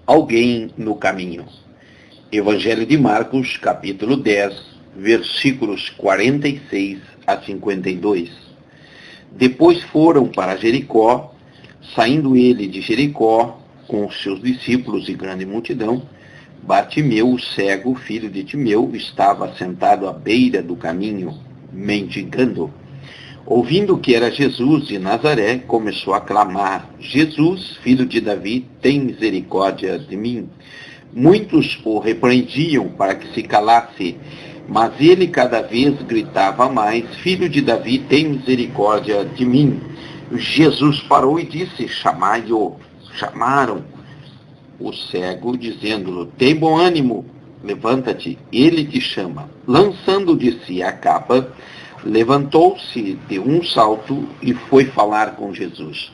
Alguém no caminho. Evangelho de Marcos, capítulo 10, versículos 46 a 52. Depois foram para Jericó. Saindo ele de Jericó, com os seus discípulos e grande multidão, Bartimeu, o cego, filho de Timeu, estava sentado à beira do caminho, mendigando. Ouvindo que era Jesus de Nazaré, começou a clamar: Jesus, filho de Davi, tem misericórdia de mim. Muitos o repreendiam para que se calasse, mas ele cada vez gritava mais: Filho de Davi, tem misericórdia de mim. Jesus parou e disse: Chamai-o. Chamaram o cego, dizendo-lhe: Tem bom ânimo, levanta-te, ele te chama. Lançando de si a capa, levantou-se de um salto e foi falar com Jesus.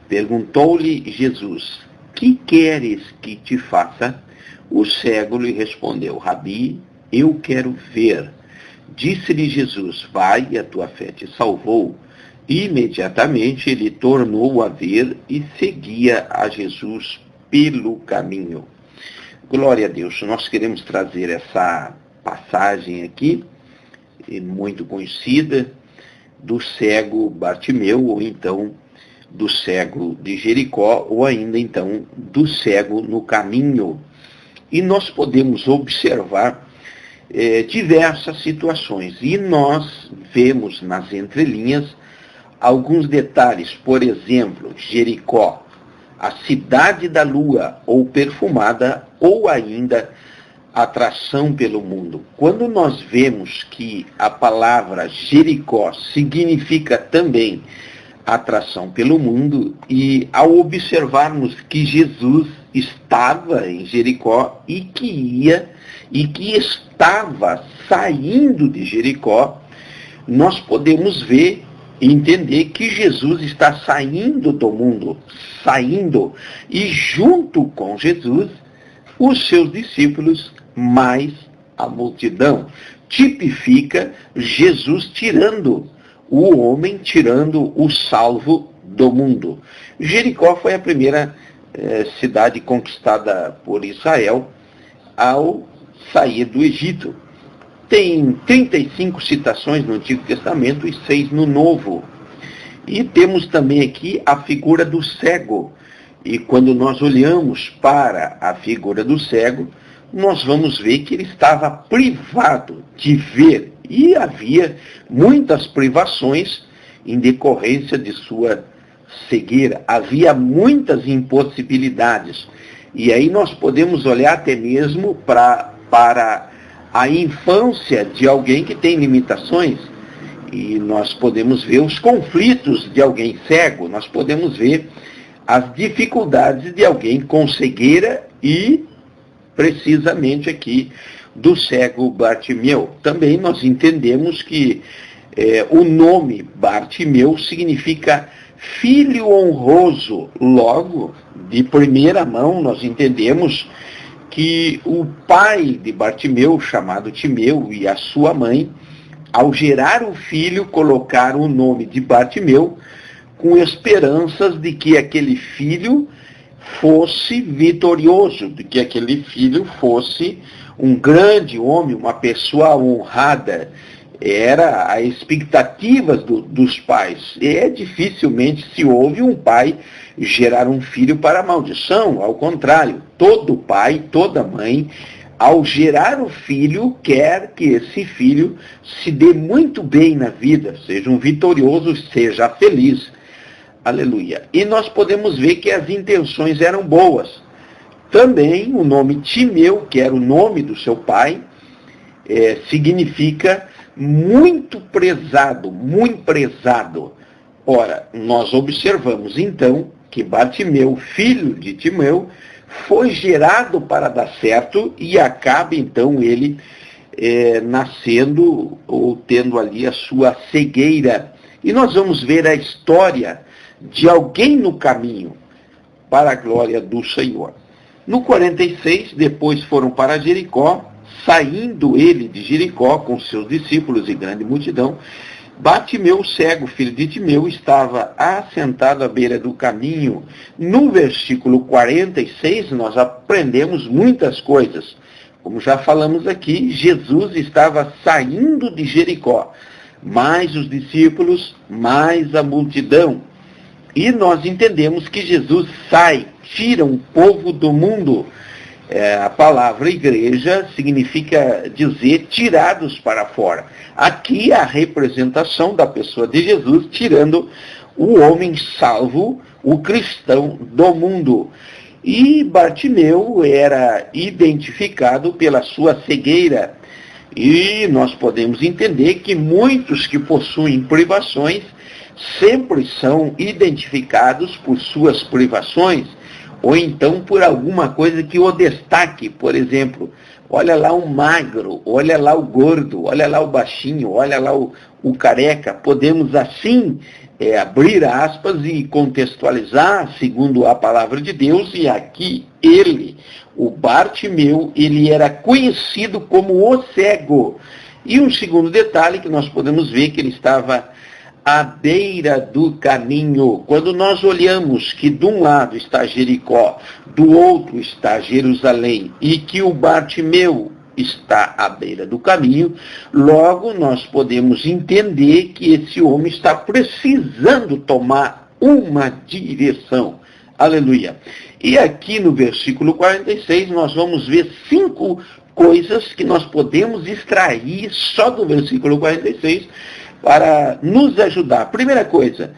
Perguntou-lhe Jesus: Que queres que te faça? O cego lhe respondeu: Rabi, eu quero ver. Disse-lhe Jesus: Vai, a tua fé te salvou. Imediatamente ele tornou a ver e seguia a Jesus pelo caminho. Glória a Deus. Nós queremos trazer essa passagem aqui, muito conhecida, do cego Bartimeu, ou então do cego de Jericó, ou ainda então do cego no caminho. E nós podemos observar diversas situações, e nós vemos nas entrelinhas alguns detalhes. Por exemplo, Jericó, a cidade da lua, ou perfumada, ou ainda atração pelo mundo. Quando nós vemos que a palavra Jericó significa também atração pelo mundo, e ao observarmos que Jesus estava em Jericó e que estava saindo de Jericó, nós podemos ver e entender que Jesus está saindo do mundo, e junto com Jesus, os seus discípulos, mais a multidão. Tipifica Jesus tirando o homem, tirando o salvo do mundo. Jericó foi a primeira cidade conquistada por Israel ao sair do Egito. Tem 35 citações no Antigo Testamento e 6 no Novo. E temos também aqui a figura do cego. E quando nós olhamos para a figura do cego, nós vamos ver que ele estava privado de ver. E havia muitas privações em decorrência de sua cegueira. Havia muitas impossibilidades. E aí nós podemos olhar até mesmo para a infância de alguém que tem limitações, e nós podemos ver os conflitos de alguém cego, nós podemos ver as dificuldades de alguém com cegueira e, precisamente aqui, do cego Bartimeu. Também nós entendemos que o nome Bartimeu significa filho honroso. Logo, de primeira mão, nós entendemos que o pai de Bartimeu, chamado Timeu, e a sua mãe, ao gerar o filho, colocaram o nome de Bartimeu, com esperanças de que aquele filho fosse vitorioso, de que aquele filho fosse um grande homem, uma pessoa honrada. Era a expectativa dos pais. Dificilmente se ouve um pai gerar um filho para maldição. Ao contrário, todo pai, toda mãe, ao gerar o filho, quer que esse filho se dê muito bem na vida, seja um vitorioso, seja feliz. Aleluia. E nós podemos ver que as intenções eram boas. Também o nome Timeu, que era o nome do seu pai, significa muito prezado, muito prezado. Ora, nós observamos então que Bartimeu, filho de Timeu, foi gerado para dar certo, e acaba então ele nascendo ou tendo ali a sua cegueira. E nós vamos ver a história de alguém no caminho, para a glória do Senhor. No 46, depois foram para Jericó. Saindo ele de Jericó com seus discípulos e grande multidão, Bartimeu, cego, filho de Timeu, estava assentado à beira do caminho. No versículo 46, nós aprendemos muitas coisas. Como já falamos aqui, Jesus estava saindo de Jericó. Mais os discípulos, mais a multidão. E nós entendemos que Jesus sai, tira um povo do mundo. A palavra igreja significa dizer tirados para fora. Aqui a representação da pessoa de Jesus, tirando o homem salvo, o cristão do mundo. E Bartimeu era identificado pela sua cegueira. E nós podemos entender que muitos que possuem privações sempre são identificados por suas privações, ou então por alguma coisa que o destaque. Por exemplo, olha lá o magro, olha lá o gordo, olha lá o baixinho, olha lá o careca. Podemos assim abrir aspas e contextualizar segundo a palavra de Deus. E aqui ele, o Bartimeu, ele era conhecido como o cego. E um segundo detalhe que nós podemos ver que ele estava à beira do caminho. Quando nós olhamos que de um lado está Jericó, do outro está Jerusalém, e que o Bartimeu está à beira do caminho, logo nós podemos entender que esse homem está precisando tomar uma direção. Aleluia. E aqui no versículo 46 nós vamos ver 5 coisas que nós podemos extrair só do versículo 46 para nos ajudar. Primeira coisa,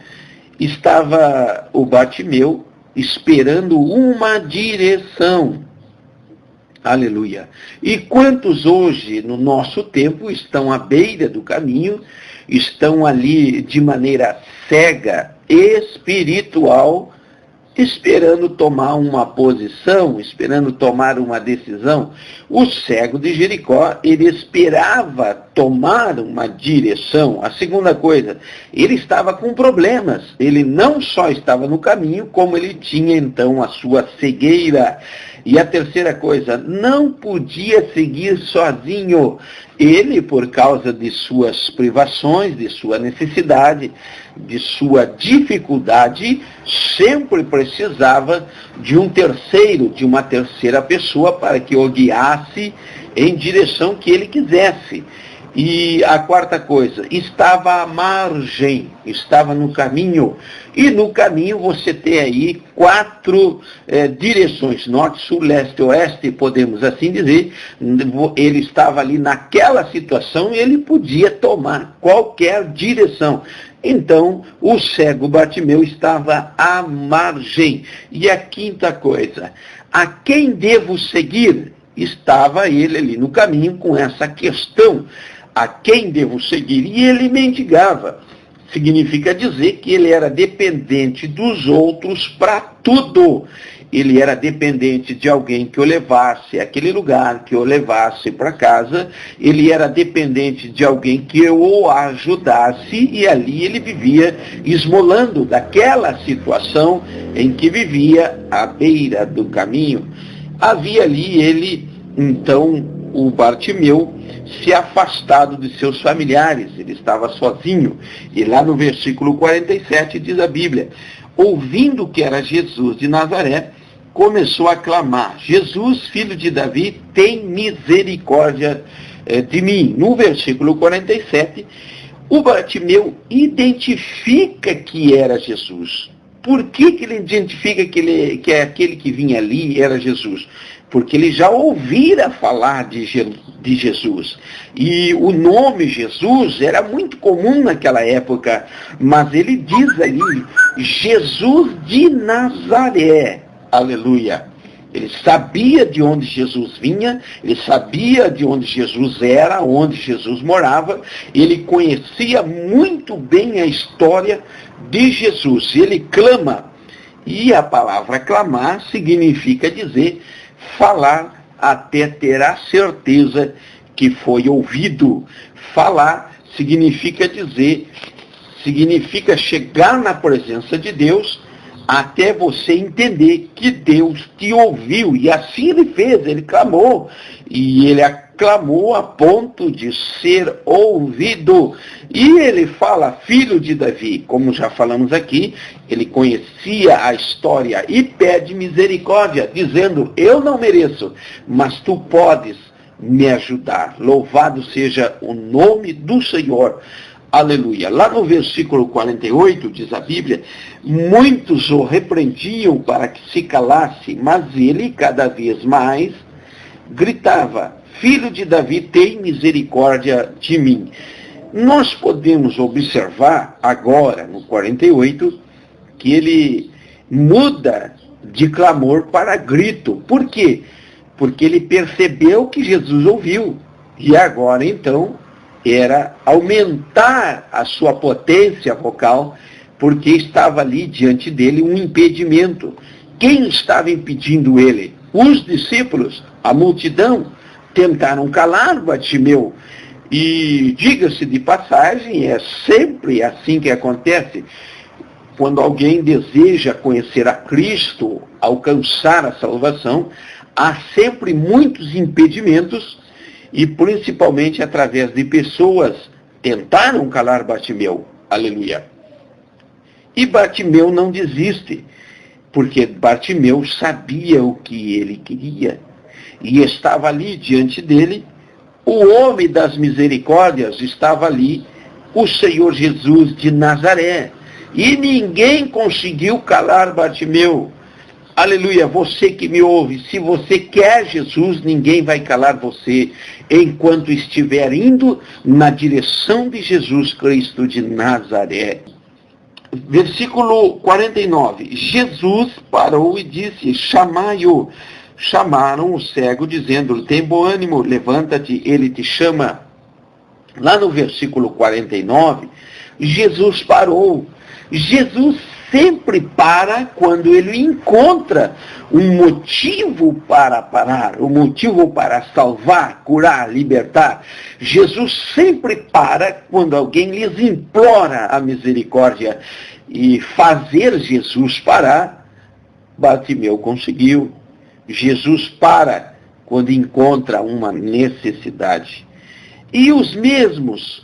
estava o Bartimeu esperando uma direção. Aleluia. E quantos hoje, no nosso tempo, estão à beira do caminho, estão ali de maneira cega, espiritual, esperando tomar uma posição, esperando tomar uma decisão? O cego de Jericó, ele esperava tomar uma direção. A segunda coisa, ele estava com problemas. Ele não só estava no caminho, como ele tinha então a sua cegueira. E a terceira coisa, não podia seguir sozinho. Ele, por causa de suas privações, de sua necessidade, de sua dificuldade, sempre precisava de um terceiro, de uma terceira pessoa para que o guiasse em direção que ele quisesse. E a quarta coisa, estava à margem, estava no caminho. E no caminho você tem aí 4 direções, norte, sul, leste, oeste, podemos assim dizer. Ele estava ali naquela situação e ele podia tomar qualquer direção. Então, o cego Bartimeu estava à margem. E a quinta coisa, a quem devo seguir? Estava ele ali no caminho com essa questão. A quem devo seguir? E ele mendigava. Significa dizer que ele era dependente dos outros para tudo. Ele era dependente de alguém que o levasse àquele lugar, que o levasse para casa. Ele era dependente de alguém que o ajudasse, e ali ele vivia esmolando daquela situação em que vivia à beira do caminho. Havia ali ele, então, o Bartimeu, se afastado de seus familiares. Ele estava sozinho. E lá no versículo 47 diz a Bíblia: ouvindo que era Jesus de Nazaré, começou a clamar: Jesus, filho de Davi, tem misericórdia de mim. No versículo 47, o Bartimeu identifica que era Jesus. Por que ele identifica que é aquele que vinha ali era Jesus? Porque ele já ouvira falar de Jesus. E o nome Jesus era muito comum naquela época, mas ele diz ali, Jesus de Nazaré. Aleluia. Ele sabia de onde Jesus vinha, ele sabia de onde Jesus era, onde Jesus morava, ele conhecia muito bem a história de Jesus. Ele clama, e a palavra clamar significa dizer, falar até ter a certeza que foi ouvido. Falar significa dizer, significa chegar na presença de Deus até você entender que Deus te ouviu. E assim ele fez, ele clamou. E ele clamou a ponto de ser ouvido. E ele fala, filho de Davi, como já falamos aqui, ele conhecia a história e pede misericórdia, dizendo, eu não mereço, mas tu podes me ajudar. Louvado seja o nome do Senhor. Aleluia. Lá no versículo 48, diz a Bíblia, muitos o repreendiam para que se calasse, mas ele cada vez mais gritava, filho de Davi, tem misericórdia de mim. Nós podemos observar agora, no 48, que ele muda de clamor para grito. Por quê? Porque ele percebeu que Jesus ouviu. E agora, então, era aumentar a sua potência vocal, porque estava ali diante dele um impedimento. Quem estava impedindo ele? Os discípulos, a multidão, tentaram calar Bartimeu. E, diga-se de passagem, é sempre assim que acontece. Quando alguém deseja conhecer a Cristo, alcançar a salvação, há sempre muitos impedimentos, e principalmente através de pessoas tentaram calar Bartimeu. Aleluia. E Bartimeu não desiste, porque Bartimeu sabia o que ele queria. E estava ali diante dele, o homem das misericórdias, estava ali, o Senhor Jesus de Nazaré. E ninguém conseguiu calar Bartimeu. Aleluia, você que me ouve, se você quer Jesus, ninguém vai calar você, enquanto estiver indo na direção de Jesus Cristo de Nazaré. Versículo 49, Jesus parou e disse, chamai-o. Chamaram o cego, dizendo, tem bom ânimo, levanta-te, ele te chama. Lá no versículo 49, Jesus parou. Jesus sempre para quando ele encontra um motivo para parar, um motivo para salvar, curar, libertar. Jesus sempre para quando alguém lhes implora a misericórdia. E fazer Jesus parar, Bartimeu conseguiu. Jesus para quando encontra uma necessidade. E os mesmos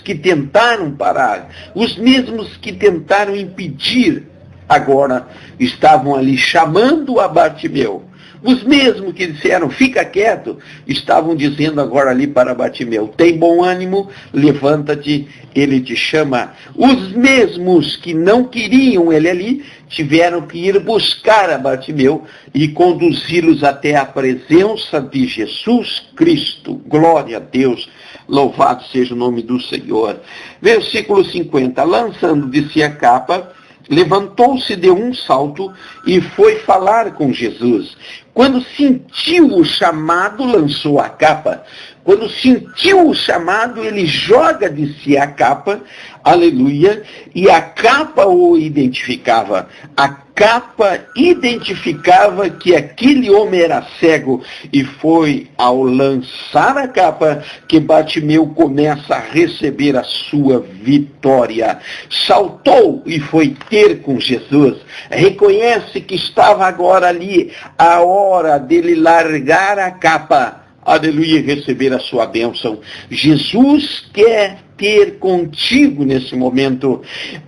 que tentaram parar, os mesmos que tentaram impedir, agora estavam ali chamando a Bartimeu. Os mesmos que disseram, fica quieto, estavam dizendo agora ali para Bartimeu, tem bom ânimo, levanta-te, ele te chama. Os mesmos que não queriam ele ali, tiveram que ir buscar a Bartimeu e conduzi-los até a presença de Jesus Cristo. Glória a Deus, louvado seja o nome do Senhor. Versículo 50, lançando de si a capa, levantou-se de um salto e foi falar com Jesus. Quando sentiu o chamado, lançou a capa. Quando sentiu o chamado, ele joga de si a capa, aleluia, e a capa o identificava. A capa identificava que aquele homem era cego, e foi ao lançar a capa que Bartimeu começa a receber a sua vitória. Saltou e foi ter com Jesus. Reconhece que estava agora ali a hora dele largar a capa, aleluia, receber a sua bênção. Jesus quer ter contigo nesse momento.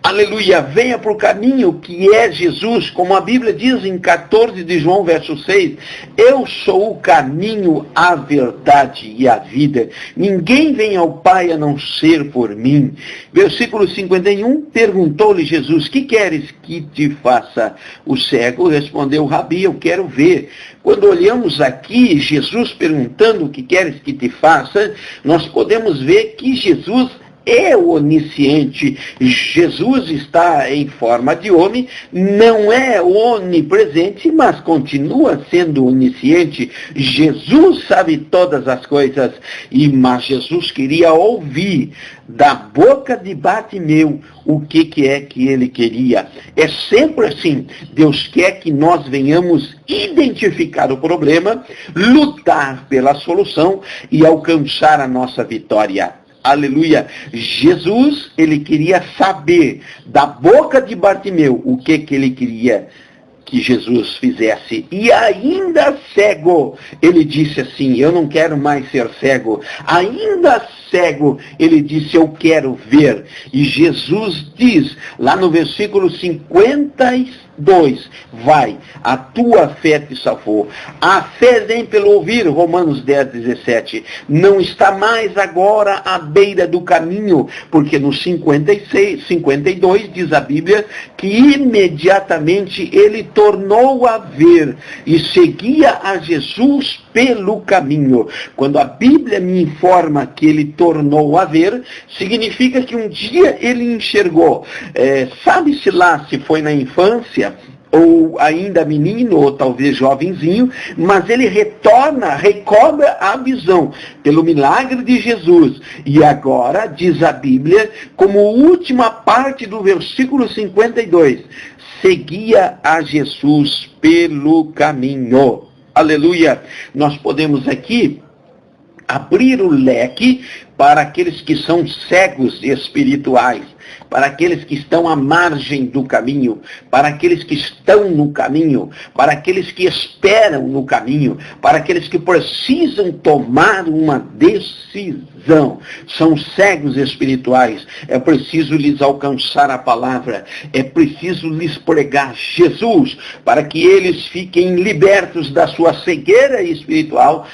Aleluia, venha para o caminho que é Jesus, como a Bíblia diz em 14 de João, verso 6, eu sou o caminho, a verdade e a vida. Ninguém vem ao Pai a não ser por mim. Versículo 51, perguntou-lhe Jesus, que queres que te faça? O cego respondeu, Rabi, eu quero ver. Quando olhamos aqui, Jesus perguntando o que queres que te faça, nós podemos ver que Jesus é onisciente. Jesus está em forma de homem, não é onipresente, mas continua sendo onisciente. Jesus sabe todas as coisas, mas Jesus queria ouvir da boca de Bartimeu o que é que ele queria. É sempre assim, Deus quer que nós venhamos identificar o problema, lutar pela solução e alcançar a nossa vitória. Aleluia. Jesus, ele queria saber da boca de Bartimeu o que ele queria que Jesus fizesse. E ainda cego, ele disse assim, eu não quero mais ser cego. Ainda cego, ele disse, eu quero ver. E Jesus diz, lá no versículo 52, vai, a tua fé te salvou. A fé vem pelo ouvir, Romanos 10, 17. Não está mais agora à beira do caminho, porque no 52 diz a Bíblia que imediatamente ele tornou a ver e seguia a Jesus pelo caminho. Quando a Bíblia me informa que ele tornou a ver, significa que um dia ele enxergou. Sabe-se lá se foi na infância, ou ainda menino, ou talvez jovenzinho, mas ele recobra a visão pelo milagre de Jesus. E agora, diz a Bíblia, como última parte do versículo 52, seguia a Jesus pelo caminho. Aleluia! Nós podemos aqui abrir o leque para aqueles que são cegos espirituais, para aqueles que estão à margem do caminho, para aqueles que estão no caminho, para aqueles que esperam no caminho, para aqueles que precisam tomar uma decisão. São cegos espirituais. É preciso lhes alcançar a palavra. É preciso lhes pregar Jesus, para que eles fiquem libertos da sua cegueira espiritual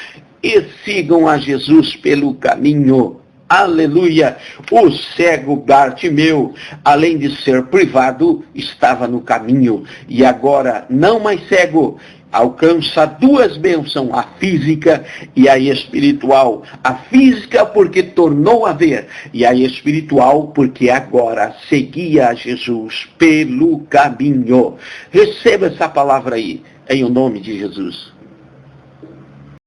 e sigam a Jesus pelo caminho. Aleluia! O cego Bartimeu, além de ser privado, estava no caminho. E agora, não mais cego, alcança duas bênçãos, a física e a espiritual. A física porque tornou a ver, e a espiritual porque agora seguia a Jesus pelo caminho. Receba essa palavra aí, em o nome de Jesus.